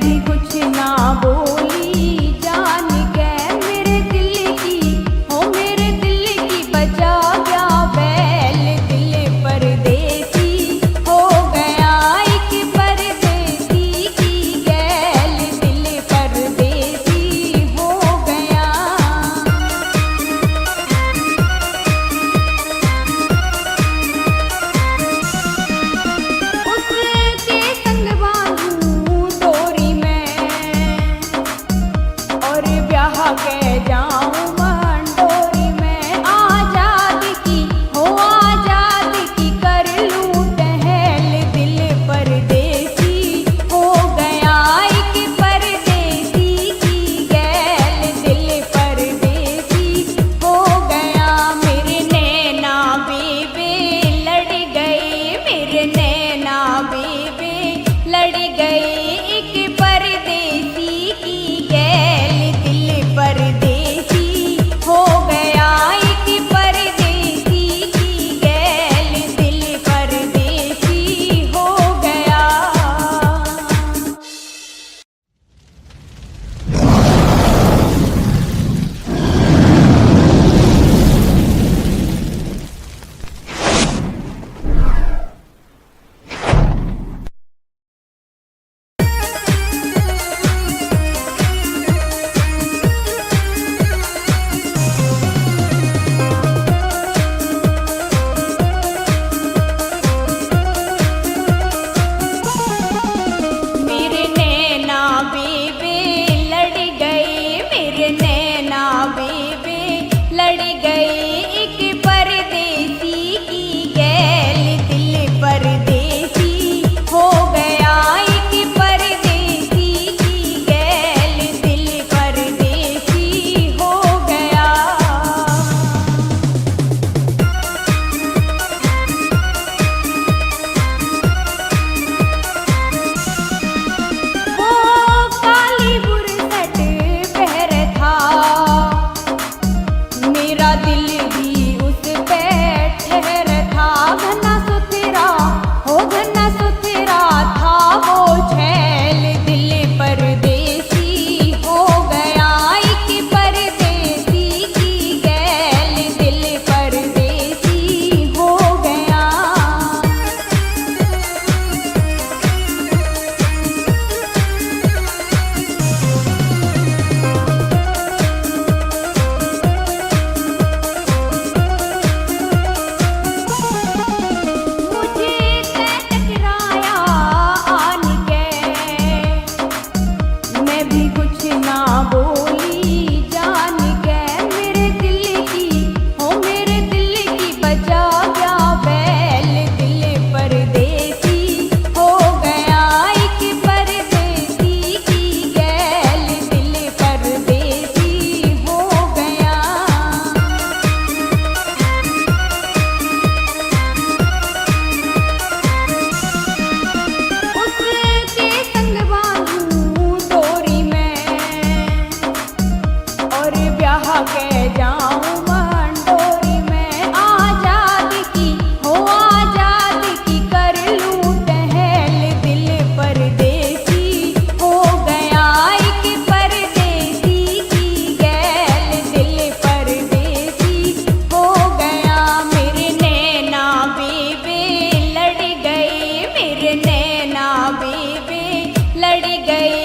भी कुछ ना बोली, जान गए मेरे दिल की, हो मेरे दिल की बचा गया बैल। दिल परदेसी हो गया एक परदेसी की गैल, दिल परदेसी हो गया। उसके संग बांधूं डोरी में और ब्याह के जाऊं मंडोरी में। आजाद की हो आजाद की कर लूं टहल, दिल परदेसी हो गया एक परदेसी की गैल, दिल परदेसी हो गया। मेरे नैना बेबे लड़ गए, मेरे नैना बेबे लड़ गए एक परदेसी की गैल, दिल परदेसी हो गया एक परदेसी की गैल, दिल परदेसी हो गया। मेरे नैना बेबे लड़ गए, मेरे नैना बेबे लड़ गए एक परदेसी की गैल, दिल परदेसी हो गया एक परदेसी की गैल, दिल परदेसी हो गया। वो काली बुरसट पहर था, मेरा दिल भी उस पे ठहर था। घना सुथरा हो घना सुथरा था वो छैल, दिल परदेसी हो गया एक परदेसी की गैल, दिल परदेसी हो गया। मुझे टकराया आन के, मैं भी कुछ ना बोली, जान गए मेरे दिल की, हो मेरे दिल की बचा गया बैल। दिल परदेसी हो गया एक परदेसी की गैल, दिल परदेसी हो गया। उसके संग बांधूं डोरी में और ब्याह के जाऊं मंडोरी में। आजाद की हो आजाद की कर लूं टहल, दिल परदेसी हो गया एक परदेसी की गैल, दिल परदेसी हो गया। मेरे नैना बेबे लड़ गए, मेरे नैना बेबे लड़ गए